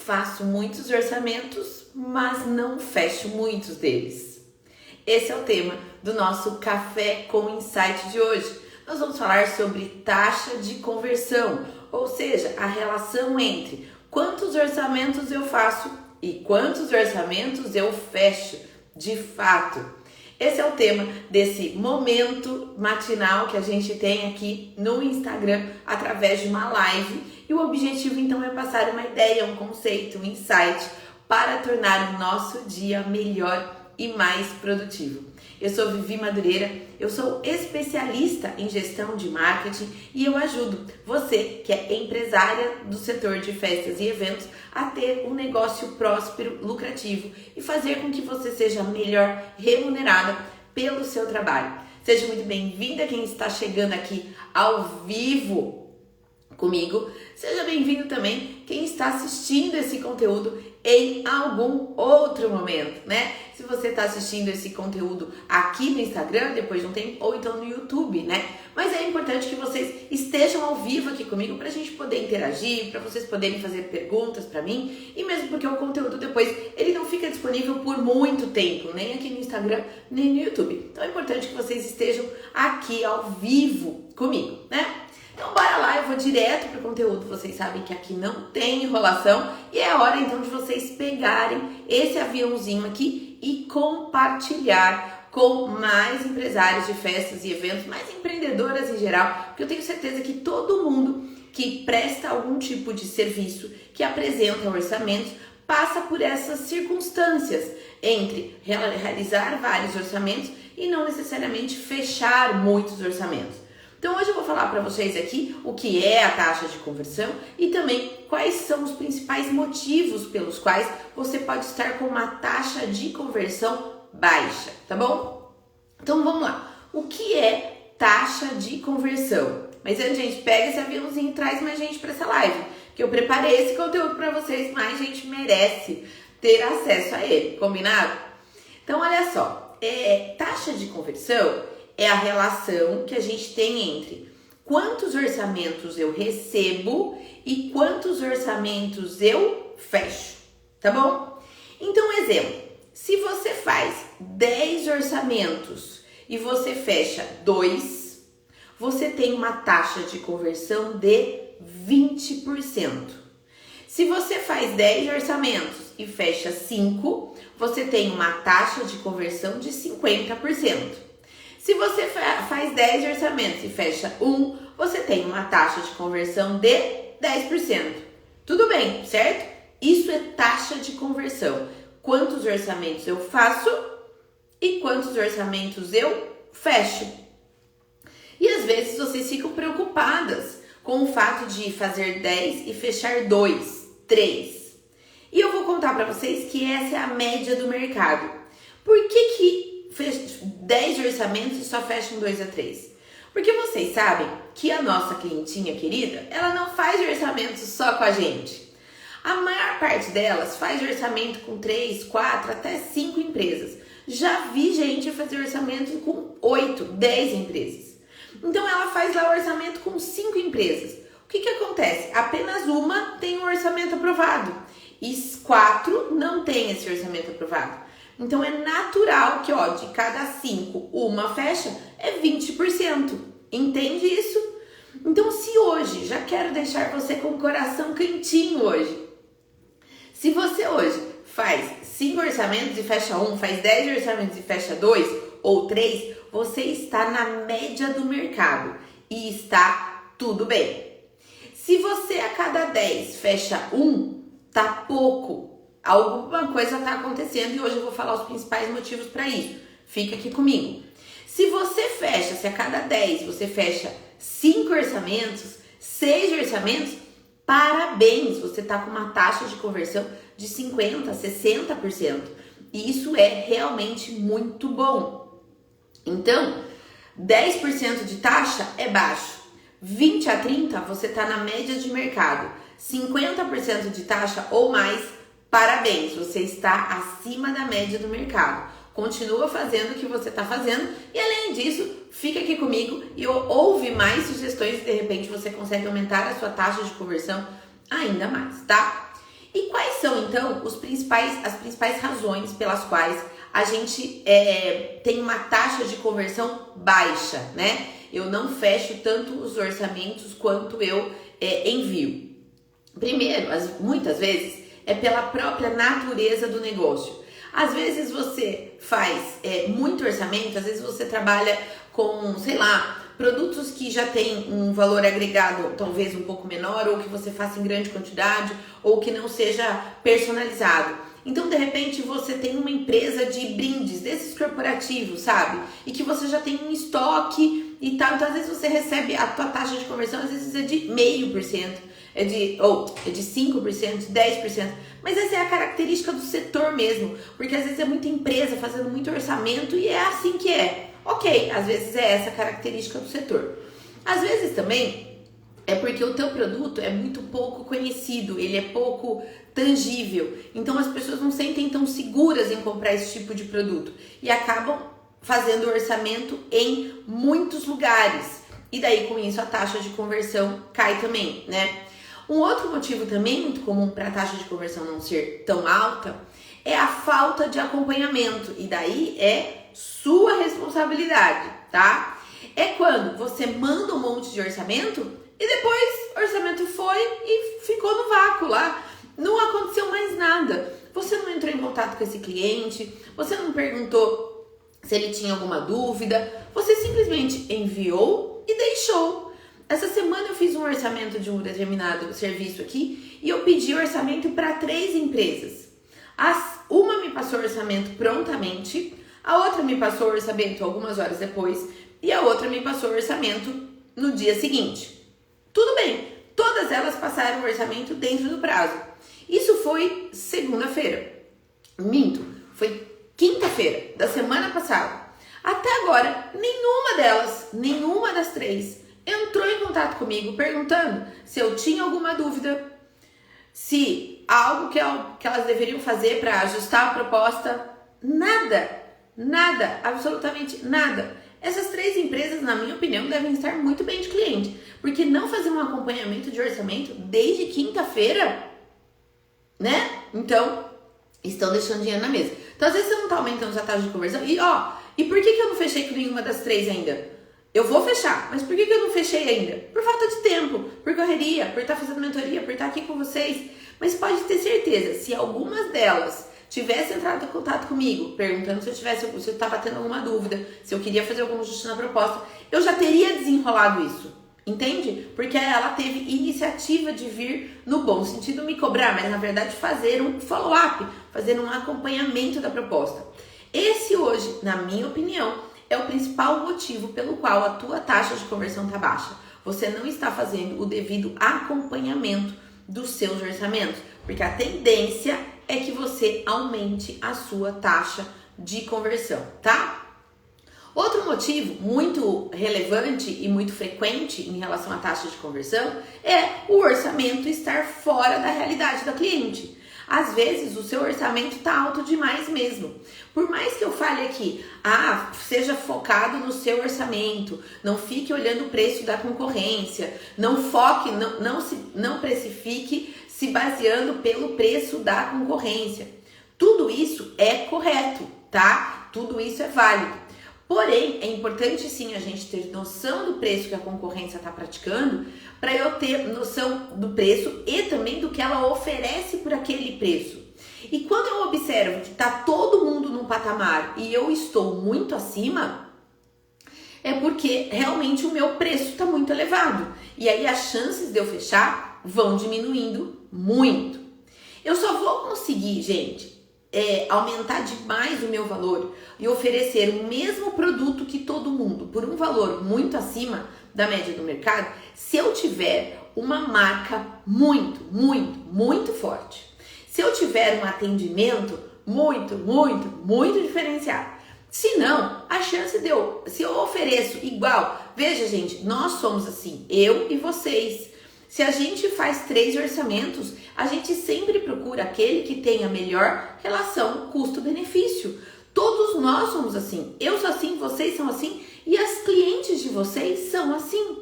Faço muitos orçamentos, mas não fecho muitos deles. Esse é o tema do nosso Café com Insight de hoje. Nós vamos falar sobre taxa de conversão, ou seja, a relação entre quantos orçamentos eu faço e quantos orçamentos eu fecho de fato. Esse é o tema desse momento matinal que a gente tem aqui no Instagram através de uma live. E o objetivo então é passar uma ideia, um conceito, um insight para tornar o nosso dia melhor e mais produtivo. Eu sou Vivi Madureira, eu sou especialista em gestão de marketing e eu ajudo você que é empresária do setor de festas e eventos a ter um negócio próspero, lucrativo e fazer com que você seja melhor remunerada pelo seu trabalho. Seja muito bem-vinda quem está chegando aqui ao vivo comigo. Seja bem-vindo também quem está assistindo esse conteúdo em algum outro momento, né? Se você está assistindo esse conteúdo aqui no Instagram, depois de um tempo, ou então no YouTube, né? Mas é importante que vocês estejam ao vivo aqui comigo para a gente poder interagir, para vocês poderem fazer perguntas para mim, e mesmo porque o conteúdo depois, ele não fica disponível por muito tempo, nem aqui no Instagram, nem no YouTube. Então é importante que vocês estejam aqui ao vivo comigo, né? Então bora lá, eu vou direto pro conteúdo, vocês sabem que aqui não tem enrolação e é hora então de vocês pegarem esse aviãozinho aqui e compartilhar com mais empresários de festas e eventos, mais empreendedoras em geral, porque eu tenho certeza que todo mundo que presta algum tipo de serviço, que apresenta orçamentos, passa por essas circunstâncias entre realizar vários orçamentos e não necessariamente fechar muitos orçamentos. Então hoje eu vou falar para vocês aqui o que é a taxa de conversão e também quais são os principais motivos pelos quais você pode estar com uma taxa de conversão baixa, tá bom? Então vamos lá. O que é taxa de conversão? Mas antes, gente, pega esse aviãozinho e traz mais gente para essa live, que eu preparei esse conteúdo para vocês, mais gente merece ter acesso a ele, combinado? Então olha só, taxa de conversão é a relação que a gente tem entre quantos orçamentos eu recebo e quantos orçamentos eu fecho, tá bom? Então, exemplo, se você faz 10 orçamentos e você fecha 2, você tem uma taxa de conversão de 20%. Se você faz 10 orçamentos e fecha 5, você tem uma taxa de conversão de 50%. Se você faz 10 orçamentos e fecha 1, você tem uma taxa de conversão de 10%. Tudo bem, certo? Isso é taxa de conversão. Quantos orçamentos eu faço e quantos orçamentos eu fecho. E às vezes vocês ficam preocupadas com o fato de fazer 10 e fechar 2, 3. E eu vou contar para vocês que essa é a média do mercado. Por que 10 orçamentos e só fecham 2 a 3? Porque vocês sabem que a nossa clientinha querida, ela não faz orçamentos só com a gente. A maior parte delas faz orçamento com 3, 4, até 5 empresas. Já vi gente fazer orçamento com 8, 10 empresas. Então ela faz lá o orçamento com 5 empresas. O que acontece? Apenas uma tem um orçamento aprovado e 4 não tem esse orçamento aprovado. Então é natural que, de cada 5, uma fecha, é 20%. Entende isso? Então se hoje, já quero deixar você com o coração quentinho hoje. Se você hoje faz 5 orçamentos e fecha 1, faz 10 orçamentos e fecha 2 ou 3, você está na média do mercado e está tudo bem. Se você a cada 10 fecha 1, tá pouco. Alguma coisa está acontecendo e hoje eu vou falar os principais motivos para isso. Fica aqui comigo. Se você fecha, se a cada 10 você fecha 5 orçamentos, 6 orçamentos, parabéns, você está com uma taxa de conversão de 50%, 60%. E isso é realmente muito bom. Então, 10% de taxa é baixo. 20 a 30% você está na média de mercado. 50% de taxa ou mais, parabéns, você está acima da média do mercado. Continua fazendo o que você está fazendo e além disso, fica aqui comigo e ouve mais sugestões e de repente você consegue aumentar a sua taxa de conversão ainda mais, tá? E quais são, então, as principais razões pelas quais a gente tem uma taxa de conversão baixa, né? Eu não fecho tanto os orçamentos quanto eu envio. Primeiro, muitas vezes, é pela própria natureza do negócio. Às vezes você faz muito orçamento, às vezes você trabalha com, sei lá, produtos que já têm um valor agregado talvez um pouco menor, ou que você faça em grande quantidade, ou que não seja personalizado. Então, de repente, você tem uma empresa de brindes, desses corporativos, sabe? E que você já tem um estoque e tal. Então, às vezes você recebe a tua taxa de conversão, às vezes é de 0,5%, é de 5%, de 10%. Mas essa é a característica do setor mesmo. Porque às vezes é muita empresa fazendo muito orçamento e é assim que é. Ok, às vezes é essa a característica do setor. Às vezes também é porque o teu produto é muito pouco conhecido, ele é pouco tangível. Então as pessoas não se sentem tão seguras em comprar esse tipo de produto e acabam fazendo orçamento em muitos lugares. E daí com isso a taxa de conversão cai também, né? Um outro motivo também muito comum para a taxa de conversão não ser tão alta é a falta de acompanhamento. E daí é sua responsabilidade, tá? É quando você manda um monte de orçamento e depois o orçamento foi e ficou no vácuo lá. Não aconteceu mais nada. Você não entrou em contato com esse cliente, você não perguntou se ele tinha alguma dúvida, você simplesmente enviou e deixou. Essa semana eu fiz um orçamento de um determinado serviço aqui e eu pedi orçamento para 3 empresas. Uma me passou orçamento prontamente, a outra me passou orçamento algumas horas depois e a outra me passou orçamento no dia seguinte. Tudo bem, todas elas passaram o orçamento dentro do prazo. Isso foi segunda-feira. Minto, foi quinta-feira da semana passada. Até agora, nenhuma das 3, entrou em contato comigo perguntando se eu tinha alguma dúvida, se algo que elas deveriam fazer para ajustar a proposta. Nada, absolutamente nada. Essas 3 empresas, na minha opinião, devem estar muito bem de cliente, porque não fazer um acompanhamento de orçamento desde quinta-feira, né? Então, estão deixando dinheiro na mesa. Então, às vezes você não está aumentando sua taxa de conversão. E por que eu não fechei com nenhuma das 3 ainda? Eu vou fechar, mas por que eu não fechei ainda? Por falta de tempo, por correria, por estar fazendo mentoria, por estar aqui com vocês. Mas pode ter certeza, se algumas delas tivessem entrado em contato comigo, perguntando se eu estava tendo alguma dúvida, se eu queria fazer algum ajuste na proposta, eu já teria desenrolado isso, entende? Porque ela teve iniciativa de vir, no bom sentido, me cobrar, mas na verdade fazer um follow-up, fazer um acompanhamento da proposta. Esse hoje, na minha opinião, é o principal motivo pelo qual a tua taxa de conversão está baixa. Você não está fazendo o devido acompanhamento dos seus orçamentos, porque a tendência é que você aumente a sua taxa de conversão, tá? Outro motivo muito relevante e muito frequente em relação à taxa de conversão é o orçamento estar fora da realidade da cliente. Às vezes o seu orçamento está alto demais mesmo. Por mais que eu fale aqui, seja focado no seu orçamento, não fique olhando o preço da concorrência, não precifique se baseando pelo preço da concorrência. Tudo isso é correto, tá? Tudo isso é válido. Porém, é importante sim a gente ter noção do preço que a concorrência está praticando, para eu ter noção do preço e também do que ela oferece por aquele preço. E quando eu observo que está todo mundo num patamar e eu estou muito acima, é porque realmente o meu preço está muito elevado. E aí as chances de eu fechar vão diminuindo muito. Eu só vou conseguir, gente, aumentar demais o meu valor e oferecer o mesmo produto que todo mundo por um valor muito acima da média do mercado, se eu tiver uma marca muito forte. Se eu tiver um atendimento muito diferenciado. Se não, a chance se eu ofereço igual, veja gente, nós somos assim, eu e vocês. Se a gente faz 3 orçamentos, a gente sempre procura aquele que tem a melhor relação custo-benefício. Todos nós somos assim. Eu sou assim, vocês são assim e as clientes de vocês são assim.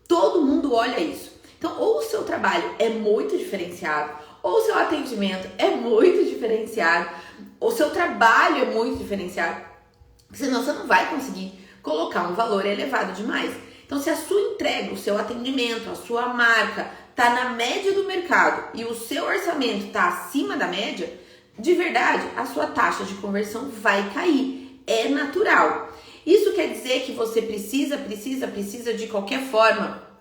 Todo mundo olha isso. Então, ou o seu trabalho é muito diferenciado, ou o seu atendimento é muito diferenciado, ou o seu trabalho é muito diferenciado, senão você não vai conseguir colocar um valor elevado demais. Então, se a sua entrega, o seu atendimento, a sua marca está na média do mercado e o seu orçamento está acima da média, de verdade, a sua taxa de conversão vai cair. É natural. Isso quer dizer que você precisa de qualquer forma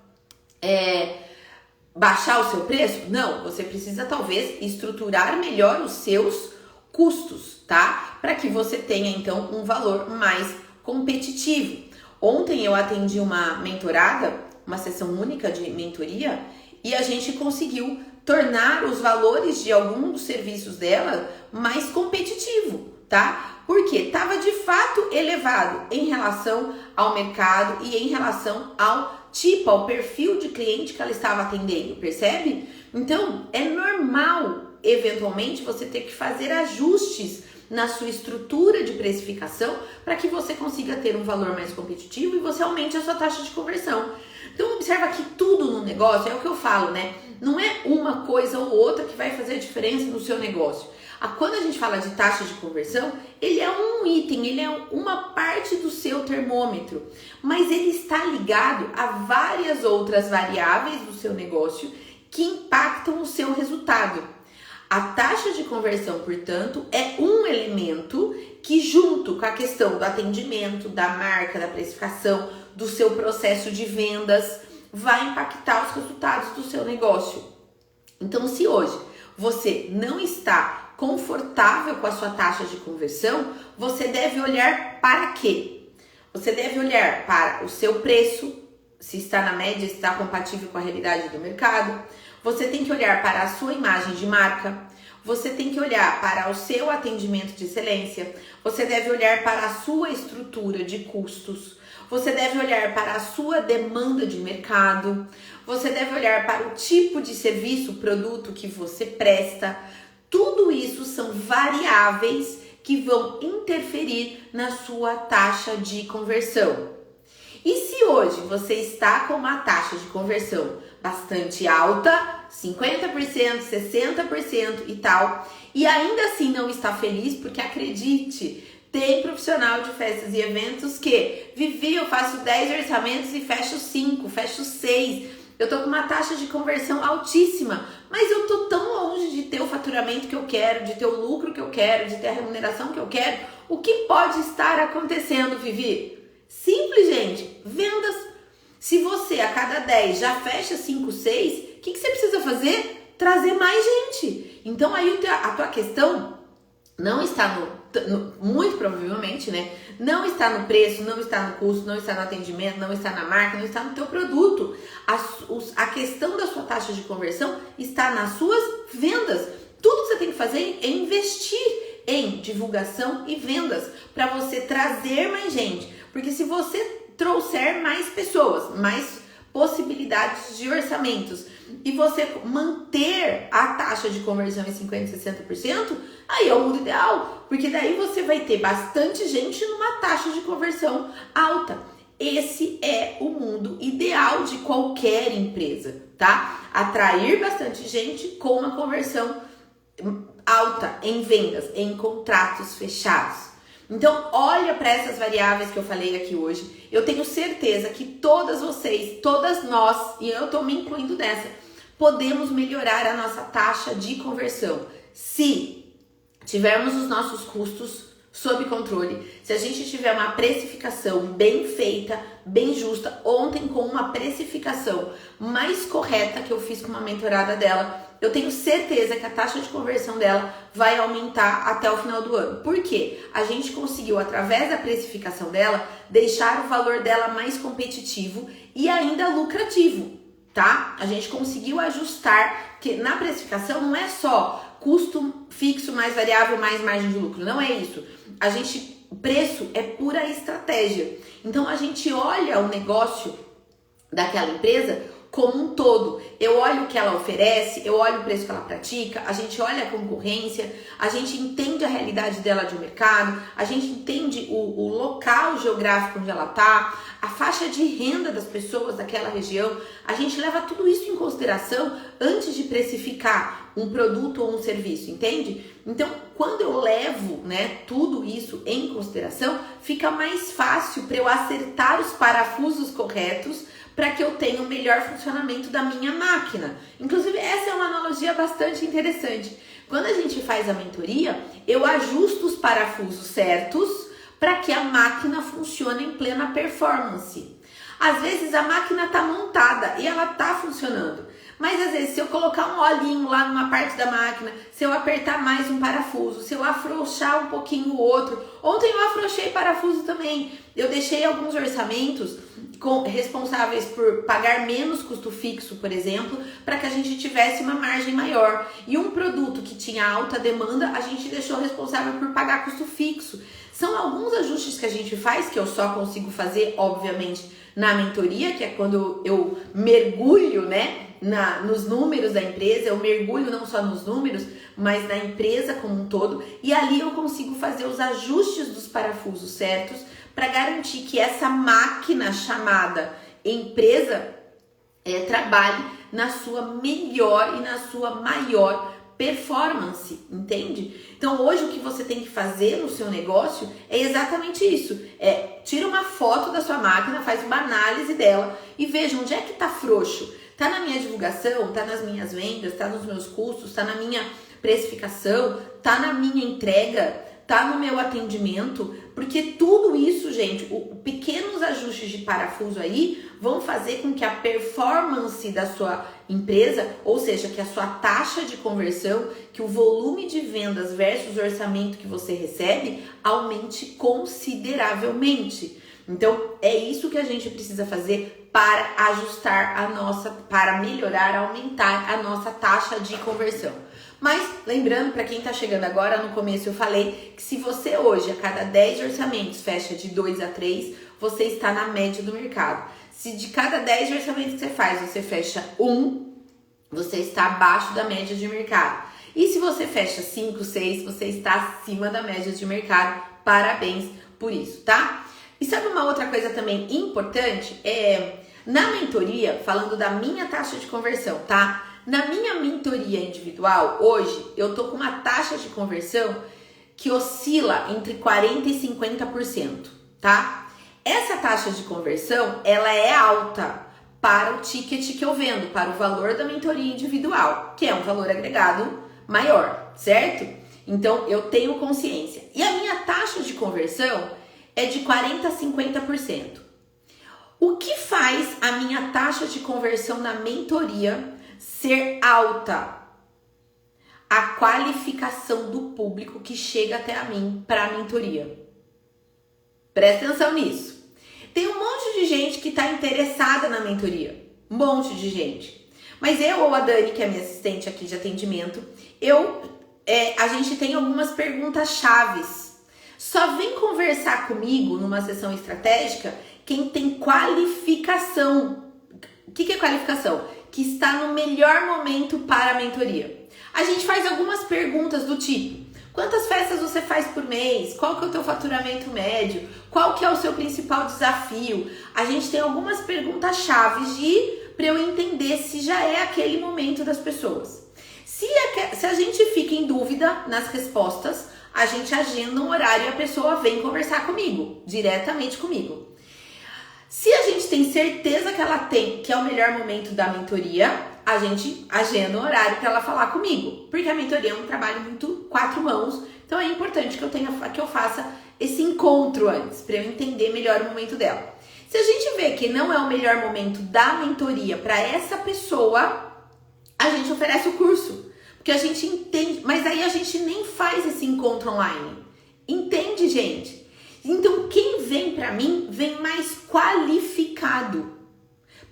baixar o seu preço? Não, você precisa talvez estruturar melhor os seus custos, tá? Para que você tenha então um valor mais competitivo. Ontem eu atendi uma mentorada, uma sessão única de mentoria, e a gente conseguiu tornar os valores de alguns dos serviços dela mais competitivo, tá? Porque estava de fato elevado em relação ao mercado e em relação ao tipo, ao perfil de cliente que ela estava atendendo, percebe? Então, é normal, eventualmente, você ter que fazer ajustes na sua estrutura de precificação para que você consiga ter um valor mais competitivo e você aumente a sua taxa de conversão. Então, observa que tudo no negócio, é o que eu falo, né? Não é uma coisa ou outra que vai fazer a diferença no seu negócio. Quando a gente fala de taxa de conversão, ele é um item, ele é uma parte do seu termômetro, mas ele está ligado a várias outras variáveis do seu negócio que impactam o seu resultado. A taxa de conversão, portanto, é um elemento que, junto com a questão do atendimento, da marca, da precificação, do seu processo de vendas, vai impactar os resultados do seu negócio. Então, se hoje você não está confortável com a sua taxa de conversão, você deve olhar para quê? Você deve olhar para o seu preço, se está na média, se está compatível com a realidade do mercado. Você tem que olhar para a sua imagem de marca, você tem que olhar para o seu atendimento de excelência, você deve olhar para a sua estrutura de custos, você deve olhar para a sua demanda de mercado, você deve olhar para o tipo de serviço, produto que você presta. Tudo isso são variáveis que vão interferir na sua taxa de conversão. E se hoje você está com uma taxa de conversão bastante alta, 50%, 60% e tal, e ainda assim não está feliz, porque acredite, tem profissional de festas e eventos que eu faço 10 orçamentos e fecho 5, fecho 6. Eu tô com uma taxa de conversão altíssima, mas eu tô tão longe de ter o faturamento que eu quero, de ter o lucro que eu quero, de ter a remuneração que eu quero. O que pode estar acontecendo, Vivi? Simples, gente. Vendas. Se você a cada 10 já fecha 5, 6, o que você precisa fazer? Trazer mais gente. Então aí a tua questão não está muito provavelmente, né? Não está no preço, não está no custo, não está no atendimento, não está na marca, não está no teu produto. A questão da sua taxa de conversão está nas suas vendas. Tudo que você tem que fazer é investir em divulgação e vendas para você trazer mais gente. Porque se você trouxer mais pessoas, mais possibilidades de orçamentos e você manter a taxa de conversão em 50%, 60%, aí é o mundo ideal, porque daí você vai ter bastante gente numa taxa de conversão alta. Esse é o mundo ideal de qualquer empresa, tá? Atrair bastante gente com uma conversão alta em vendas, em contratos fechados. Então, olha para essas variáveis que eu falei aqui hoje. Eu tenho certeza que todas vocês, todas nós, e eu estou me incluindo nessa, podemos melhorar a nossa taxa de conversão se tivermos os nossos custos sob controle, se a gente tiver uma precificação bem feita, bem justa. Ontem, com uma precificação mais correta que eu fiz com uma mentorada dela, eu tenho certeza que a taxa de conversão dela vai aumentar até o final do ano. Por quê? A gente conseguiu, através da precificação dela, deixar o valor dela mais competitivo e ainda lucrativo, tá? A gente conseguiu ajustar, que na precificação não é só custo fixo mais variável mais margem de lucro, não é isso. O preço é pura estratégia. Então a gente olha o negócio daquela empresa como um todo. Eu olho o que ela oferece, eu olho o preço que ela pratica, a gente olha a concorrência, a gente entende a realidade dela de mercado, a gente entende o local geográfico onde ela está, a faixa de renda das pessoas daquela região. A gente leva tudo isso em consideração antes de precificar um produto ou um serviço, entende? Então, quando eu levo, né, tudo isso em consideração, fica mais fácil para eu acertar os parafusos corretos para que eu tenha o melhor funcionamento da minha máquina. Inclusive, essa é uma analogia bastante interessante. Quando a gente faz a mentoria, eu ajusto os parafusos certos para que a máquina funcione em plena performance. Às vezes a máquina está montada e ela está funcionando, mas às vezes se eu colocar um olhinho lá numa parte da máquina, se eu apertar mais um parafuso, se eu afrouxar um pouquinho o outro, ontem eu afrouxei parafuso também, eu deixei alguns orçamentos responsáveis por pagar menos custo fixo, por exemplo, para que a gente tivesse uma margem maior. E um produto que tinha alta demanda, a gente deixou responsável por pagar custo fixo. São alguns ajustes que a gente faz, que eu só consigo fazer, obviamente, na mentoria, que é quando eu mergulho, né, nos números da empresa, eu mergulho não só nos números, mas na empresa como um todo, e ali eu consigo fazer os ajustes dos parafusos certos para garantir que essa máquina chamada empresa trabalhe na sua melhor e na sua maior performance, entende? Então hoje o que você tem que fazer no seu negócio é exatamente isso, tira uma foto da sua máquina, faz uma análise dela e veja onde é que tá frouxo. Tá na minha divulgação, tá nas minhas vendas, tá nos meus custos, tá na minha precificação, tá na minha entrega, tá no meu atendimento, porque tudo isso, gente, pequenos ajustes de parafuso aí vão fazer com que a performance da sua empresa, ou seja, que a sua taxa de conversão, que o volume de vendas versus o orçamento que você recebe aumente consideravelmente. Então, é isso que a gente precisa fazer para ajustar para melhorar, aumentar a nossa taxa de conversão. Mas, lembrando, para quem está chegando agora, no começo eu falei que se você hoje, a cada 10 orçamentos, fecha de 2 a 3, você está na média do mercado. Se de cada 10 orçamentos que você faz, você fecha 1, você está abaixo da média de mercado. E se você fecha 5, 6, você está acima da média de mercado. Parabéns por isso, tá? E sabe uma outra coisa também importante? Na mentoria, falando da minha taxa de conversão, tá? Na minha mentoria individual, hoje, eu tô com uma taxa de conversão que oscila entre 40% e 50%, tá? Essa taxa de conversão, ela é alta para o ticket que eu vendo, para o valor da mentoria individual, que é um valor agregado maior, certo? Então, eu tenho consciência. E a minha taxa de conversão é de 40% a 50%. O que faz a minha taxa de conversão na mentoria ser alta? A qualificação do público que chega até a mim para a mentoria. Presta atenção nisso. Tem um monte de gente que está interessada na mentoria. Um monte de gente. Mas eu ou a Dani, que é minha assistente aqui de atendimento, a gente tem algumas perguntas chaves. Só vem conversar comigo numa sessão estratégica quem tem qualificação. O que é qualificação? Que está no melhor momento para a mentoria. A gente faz algumas perguntas do tipo: quantas festas você faz por mês? Qual que é o teu faturamento médio? Qual que é o seu principal desafio? A gente tem algumas perguntas chaves para eu entender se já é aquele momento das pessoas. Se a gente fica em dúvida nas respostas, a gente agenda um horário e a pessoa vem conversar comigo, diretamente comigo. Se a gente tem certeza que ela tem, que é o melhor momento da mentoria, a gente agenda um horário para ela falar comigo. Porque a mentoria é um trabalho muito 4 mãos, então é importante que eu faça esse encontro antes, para eu entender melhor o momento dela. Se a gente vê que não é o melhor momento da mentoria para essa pessoa, a gente oferece o curso. Porque a gente entende, mas aí a gente nem faz esse encontro online. Entende, gente? Então, quem vem para mim, vem mais qualificado.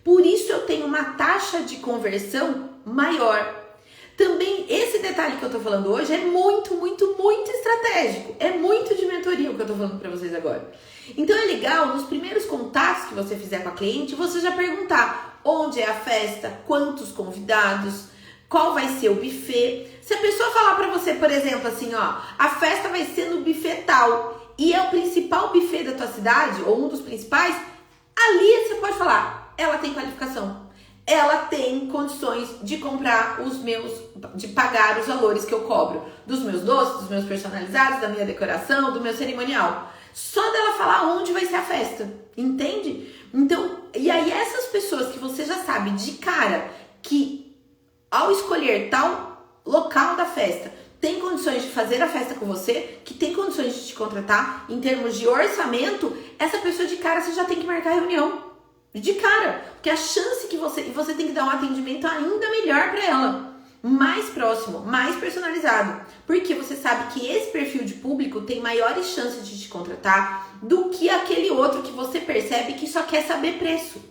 Por isso eu tenho uma taxa de conversão maior. Também, esse detalhe detalhe que eu tô falando hoje é muito, muito, muito estratégico. É muito de mentoria o que eu tô falando pra vocês agora. Então é legal, nos primeiros contatos que você fizer com a cliente, você já perguntar onde é a festa, quantos convidados, qual vai ser o buffet. Se a pessoa falar pra você, por exemplo, assim, ó, a festa vai ser no buffet tal e é o principal buffet da tua cidade, ou um dos principais, ali você pode falar, ela tem qualificação. Ela tem condições de comprar de pagar os valores que eu cobro dos meus doces, dos meus personalizados, da minha decoração, do meu cerimonial. Só dela falar onde vai ser a festa, entende? Então, e aí essas pessoas que você já sabe de cara que ao escolher tal local da festa, tem condições de fazer a festa com você, que tem condições de te contratar, em termos de orçamento, essa pessoa de cara você já tem que marcar reunião. De cara, porque a chance que você tem que dar um atendimento ainda melhor para ela, mais próximo, mais personalizado, porque você sabe que esse perfil de público tem maiores chances de te contratar do que aquele outro que você percebe que só quer saber preço.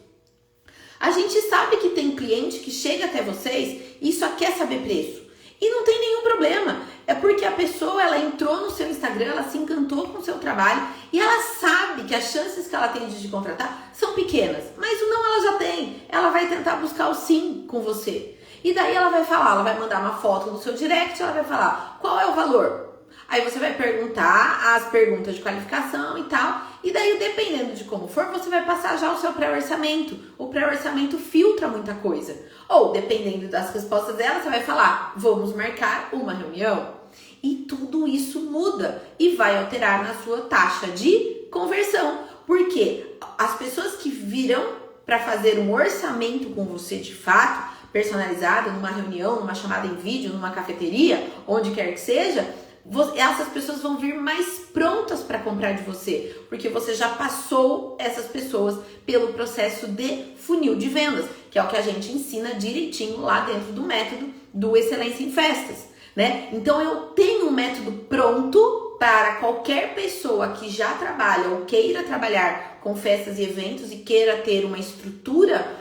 A gente sabe que tem cliente que chega até vocês e só quer saber preço. E não tem nenhum problema. É porque a pessoa, ela entrou no seu Instagram, ela se encantou com o seu trabalho e ela sabe que as chances que ela tem de te contratar são pequenas. Mas o não ela já tem. Ela vai tentar buscar o sim com você. E daí ela vai falar, ela vai mandar uma foto no seu direct, ela vai falar qual é o valor. Aí você vai perguntar as perguntas de qualificação e tal. E daí, dependendo de como for, você vai passar já o seu pré-orçamento. O pré-orçamento filtra muita coisa. Ou, dependendo das respostas dela, você vai falar, vamos marcar uma reunião. E tudo isso muda e vai alterar na sua taxa de conversão. Porque as pessoas que viram para fazer um orçamento com você de fato, personalizado, numa reunião, numa chamada em vídeo, numa cafeteria, onde quer que seja, essas pessoas vão vir mais prontas para comprar de você, porque você já passou essas pessoas pelo processo de funil de vendas, que é o que a gente ensina direitinho lá dentro do método do Excelência em Festas, né? Então eu tenho um método pronto para qualquer pessoa que já trabalha ou queira trabalhar com festas e eventos e queira ter uma estrutura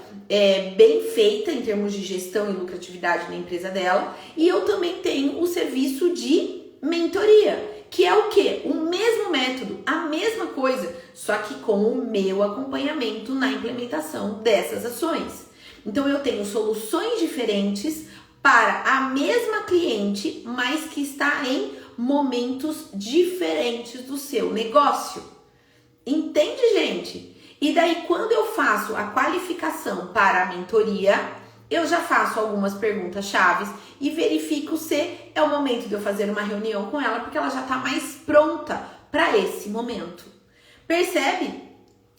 bem feita em termos de gestão e lucratividade na empresa dela. E eu também tenho o serviço de mentoria, que é o quê? O mesmo método, a mesma coisa, só que com o meu acompanhamento na implementação dessas ações. Então eu tenho soluções diferentes para a mesma cliente, mas que está em momentos diferentes do seu negócio. Entende, gente? E daí, quando eu faço a qualificação para a mentoria, eu já faço algumas perguntas chaves e verifico se é o momento de eu fazer uma reunião com ela, porque ela já está mais pronta para esse momento. Percebe?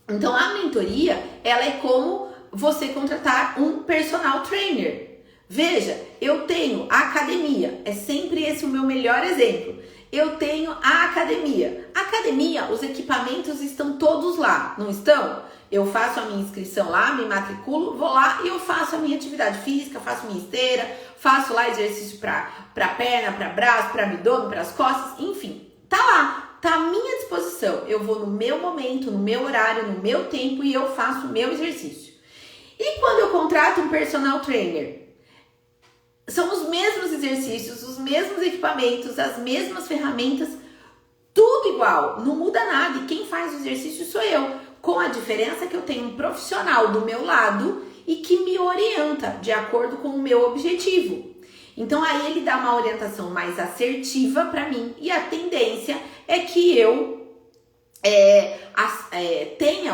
Então, a mentoria, ela é como você contratar um personal trainer. Veja, eu tenho a academia, é sempre esse o meu melhor exemplo. Eu tenho a academia. A academia, os equipamentos estão todos lá, não estão? Eu faço a minha inscrição lá, me matriculo, vou lá e eu faço a minha atividade física, faço minha esteira, faço lá exercício para perna, para braço, para abdômen, para as costas, enfim. Tá lá, tá à minha disposição. Eu vou no meu momento, no meu horário, no meu tempo e eu faço o meu exercício. E quando eu contrato um personal trainer? São os mesmos exercícios, os mesmos equipamentos, as mesmas ferramentas, tudo igual, não muda nada. E quem faz o exercício sou eu, com a diferença que eu tenho um profissional do meu lado e que me orienta de acordo com o meu objetivo. Então aí ele dá uma orientação mais assertiva para mim e a tendência é que eu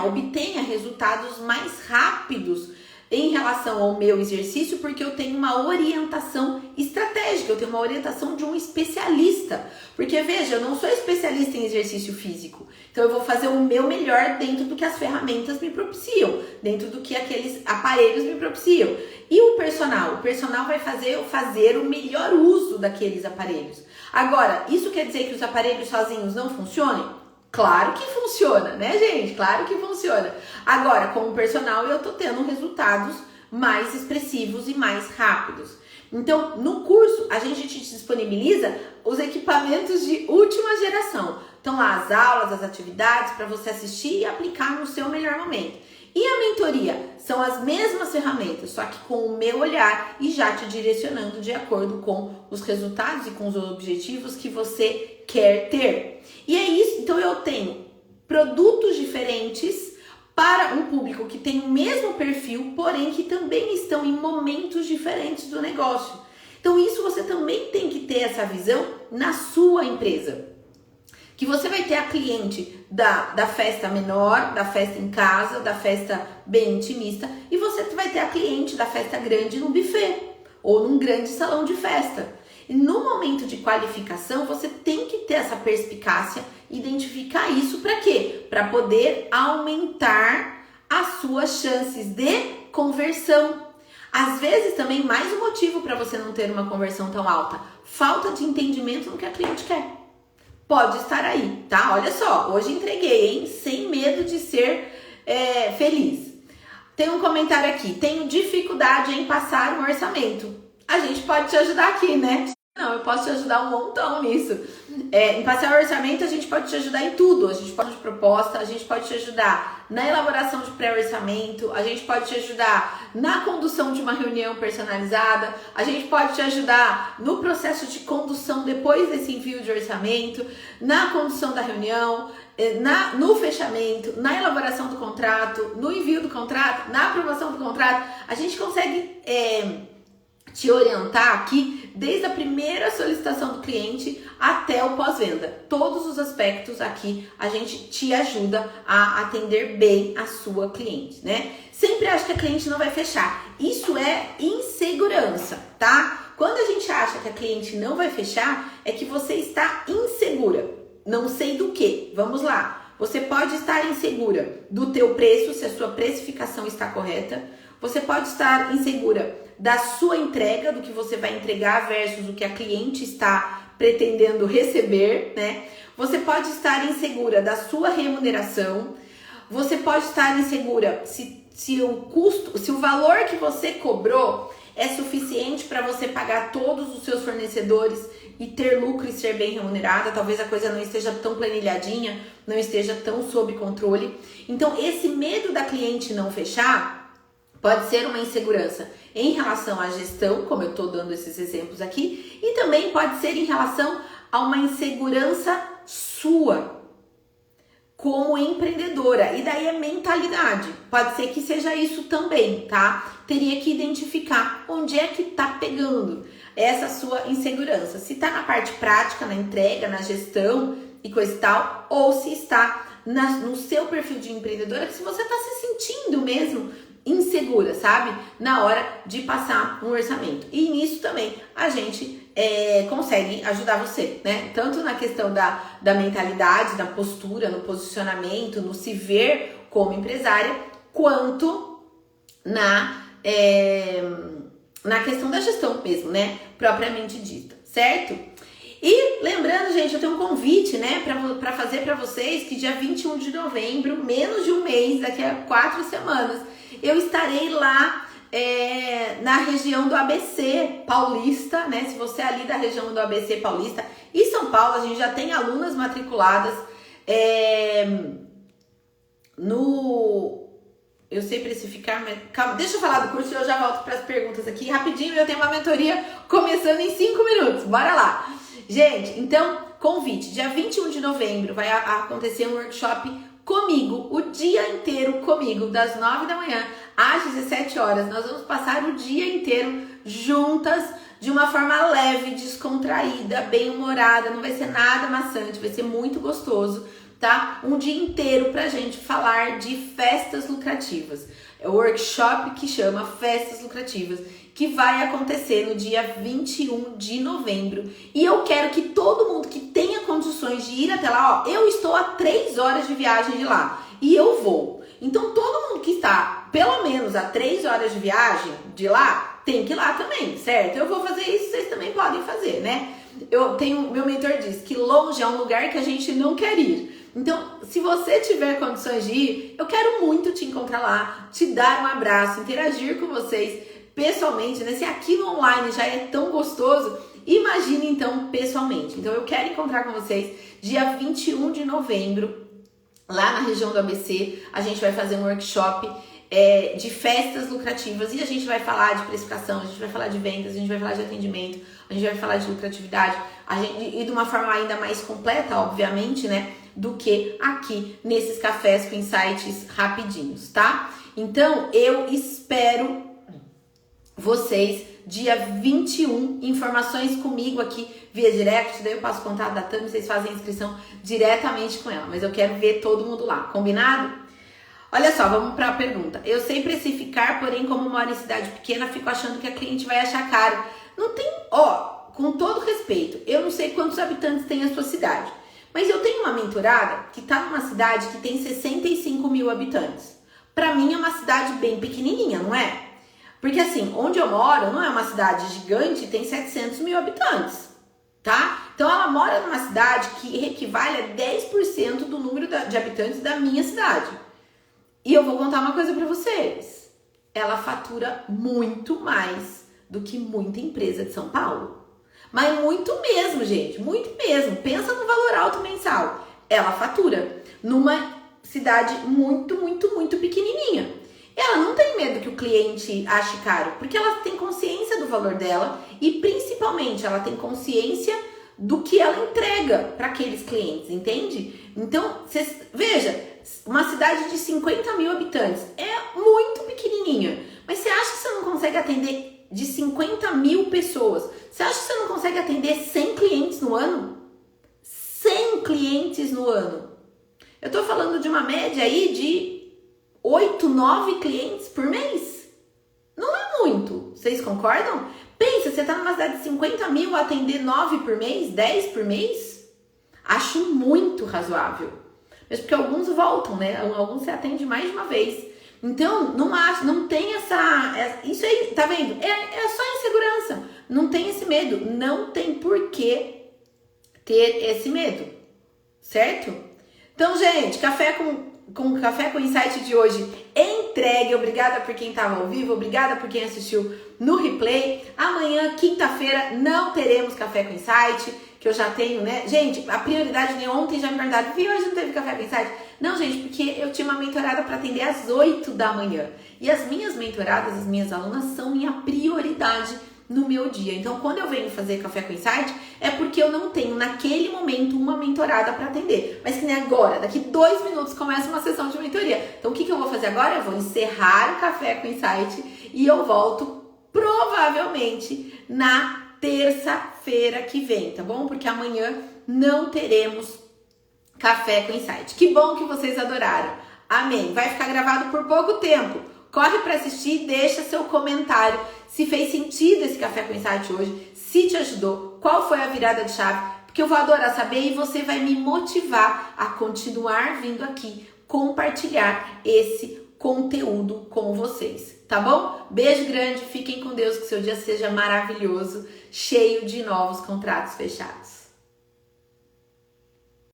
obtenha resultados mais rápidos em relação ao meu exercício, porque eu tenho uma orientação estratégica, eu tenho uma orientação de um especialista. Porque, veja, eu não sou especialista em exercício físico, então eu vou fazer o meu melhor dentro do que as ferramentas me propiciam, dentro do que aqueles aparelhos me propiciam. E o personal vai fazer o melhor uso daqueles aparelhos. Agora, isso quer dizer que os aparelhos sozinhos não funcionem? Claro que funciona, né, gente? Claro que funciona. Agora, com o personal, eu tô tendo resultados mais expressivos e mais rápidos. Então, no curso, a gente te disponibiliza os equipamentos de última geração. Então, lá as aulas, as atividades para você assistir e aplicar no seu melhor momento. E a mentoria? São as mesmas ferramentas, só que com o meu olhar e já te direcionando de acordo com os resultados e com os objetivos que você quer ter. E é isso, então eu tenho produtos diferentes para um público que tem o mesmo perfil, porém que também estão em momentos diferentes do negócio. Então isso você também tem que ter essa visão na sua empresa. Que você vai ter a cliente da festa menor, da festa em casa, da festa bem intimista, e você vai ter a cliente da festa grande no buffet ou num grande salão de festa. E no momento de qualificação, você tem que ter essa perspicácia, identificar isso para quê? Para poder aumentar as suas chances de conversão. Às vezes também mais um motivo para você não ter uma conversão tão alta, falta de entendimento no que a cliente quer. Pode estar aí, tá? Olha só, hoje entreguei, hein? Sem medo de ser feliz. Tem um comentário aqui, tenho dificuldade em passar um orçamento. A gente pode te ajudar aqui, né? Não, eu posso te ajudar um montão nisso. Em passar o orçamento, a gente pode te ajudar em tudo. A gente pode te proposta, a gente pode te ajudar na elaboração de pré-orçamento, a gente pode te ajudar na condução de uma reunião personalizada, a gente pode te ajudar no processo de condução depois desse envio de orçamento, na condução da reunião, no fechamento, na elaboração do contrato, no envio do contrato, na aprovação do contrato. A gente consegue te orientar aqui desde a primeira solicitação do cliente até o pós-venda. Todos os aspectos aqui a gente te ajuda a atender bem a sua cliente, né? Sempre acho que a cliente não vai fechar. Isso é insegurança, tá? Quando a gente acha que a cliente não vai fechar, é que você está insegura. Não sei do que. Vamos lá. Você pode estar insegura do teu preço, se a sua precificação está correta. Você pode estar insegura da sua entrega, do que você vai entregar versus o que a cliente está pretendendo receber, né? Você pode estar insegura da sua remuneração. Você pode estar insegura se o valor que você cobrou é suficiente para você pagar todos os seus fornecedores e ter lucro e ser bem remunerada. Talvez a coisa não esteja tão planilhadinha, não esteja tão sob controle. Então, esse medo da cliente não fechar pode ser uma insegurança em relação à gestão, como eu estou dando esses exemplos aqui, e também pode ser em relação a uma insegurança sua como empreendedora. E daí é mentalidade. Pode ser que seja isso também, tá? Teria que identificar onde é que tá pegando essa sua insegurança. Se tá na parte prática, na entrega, na gestão e coisa e tal, ou se está no seu perfil de empreendedora, que se você tá se sentindo mesmo insegura, sabe? Na hora de passar um orçamento. E nisso também a gente consegue ajudar você, né? Tanto na questão da mentalidade, da postura, no posicionamento, no se ver como empresária, quanto na questão da gestão mesmo, né? Propriamente dita, certo? E lembrando, gente, eu tenho um convite, né, para fazer para vocês que dia 21 de novembro, menos de um mês, daqui a 4 semanas, eu estarei lá na região do ABC Paulista, né? Se você é ali da região do ABC Paulista e São Paulo, a gente já tem alunas matriculadas eu sei precificar, mas calma, deixa eu falar do curso e eu já volto para as perguntas aqui rapidinho. Eu tenho uma mentoria começando em 5 minutos, bora lá. Gente, então, convite, dia 21 de novembro vai acontecer um workshop comigo, o dia inteiro comigo, das 9 da manhã às 17 horas. Nós vamos passar o dia inteiro juntas, de uma forma leve, descontraída, bem-humorada, não vai ser nada maçante, vai ser muito gostoso, tá? Um dia inteiro pra gente falar de festas lucrativas. É o workshop que chama Festas Lucrativas, que vai acontecer no dia 21 de novembro. E eu quero que todo mundo que tenha condições de ir até lá, ó, eu estou a 3 horas de viagem de lá e eu vou. Então todo mundo que está pelo menos a 3 horas de viagem de lá, tem que ir lá também, certo? Eu vou fazer isso, vocês também podem fazer, né? Meu mentor diz que longe é um lugar que a gente não quer ir. Então, se você tiver condições de ir, eu quero muito te encontrar lá, te dar um abraço, interagir com vocês pessoalmente, né? Se aqui no online já é tão gostoso, imagine então pessoalmente. Então eu quero encontrar com vocês dia 21 de novembro lá na região do ABC, a gente vai fazer um workshop de festas lucrativas e a gente vai falar de precificação, a gente vai falar de vendas, a gente vai falar de atendimento, a gente vai falar de lucratividade, e de uma forma ainda mais completa, obviamente, né, do que aqui nesses cafés com insights rapidinhos, tá? Então, eu espero vocês dia 21, informações comigo aqui via direct, daí eu passo o contato da Tami, vocês fazem a inscrição diretamente com ela, mas eu quero ver todo mundo lá, combinado? Olha só, vamos para a pergunta. Eu sei precificar, porém, como moro em cidade pequena, fico achando que a cliente vai achar caro. Não tem, com todo respeito, eu não sei quantos habitantes tem a sua cidade, mas eu tenho uma mentorada que tá numa cidade que tem 65 mil habitantes. Para mim é uma cidade bem pequenininha, não é? Porque assim, onde eu moro não é uma cidade gigante, tem 700 mil habitantes, tá? Então ela mora numa cidade que equivale a 10% do número de habitantes da minha cidade. E eu vou contar uma coisa pra vocês. Ela fatura muito mais do que muita empresa de São Paulo. Mas muito mesmo, gente. Muito mesmo. Pensa no valor alto mensal. Ela fatura numa cidade muito, muito, muito pequenininha. Ela não tem medo que o cliente ache caro, porque ela tem consciência do valor dela e principalmente ela tem consciência do que ela entrega para aqueles clientes, entende? Então, veja, uma cidade de 50 mil habitantes é muito pequenininha, mas você acha que você não consegue atender de 50 mil pessoas? Você acha que você não consegue atender 100 clientes no ano? 100 clientes no ano. Eu tô falando de uma média aí de 8, 9 clientes por mês. Não é muito, vocês concordam? Pensa, você tá numa cidade de 50 mil, atender 9 por mês, 10 por mês? Acho muito razoável. Mas porque alguns voltam, né? Alguns você atende mais de uma vez. Então, não tem isso aí, tá vendo? É só insegurança. Não tem esse medo. Não tem por que ter esse medo. Certo? Então, gente, Café com Insight de hoje entregue. Obrigada por quem estava ao vivo, obrigada por quem assistiu no replay. Amanhã, quinta-feira, não teremos Café com Insight, que eu já tenho, né? Gente, a prioridade de ontem já me perguntaram, viu, hoje não teve Café com Insight? Não, gente, porque eu tinha uma mentorada para atender às 8 da manhã. E as minhas mentoradas, as minhas alunas, são minha prioridade no meu dia. Então, quando eu venho fazer Café com Insight, é porque eu não tenho naquele momento uma mentorada para atender. Mas que nem agora, daqui 2 minutos começa uma sessão de mentoria. Então, o que eu vou fazer agora? Eu vou encerrar o Café com Insight e eu volto provavelmente na terça-feira que vem, tá bom? Porque amanhã não teremos Café com Insight. Que bom que vocês adoraram. Amém. Vai ficar gravado por pouco tempo. Corre para assistir, deixa seu comentário se fez sentido esse Café com Insight hoje, se te ajudou, qual foi a virada de chave, porque eu vou adorar saber e você vai me motivar a continuar vindo aqui compartilhar esse conteúdo com vocês, tá bom? Beijo grande, fiquem com Deus, que seu dia seja maravilhoso, cheio de novos contratos fechados.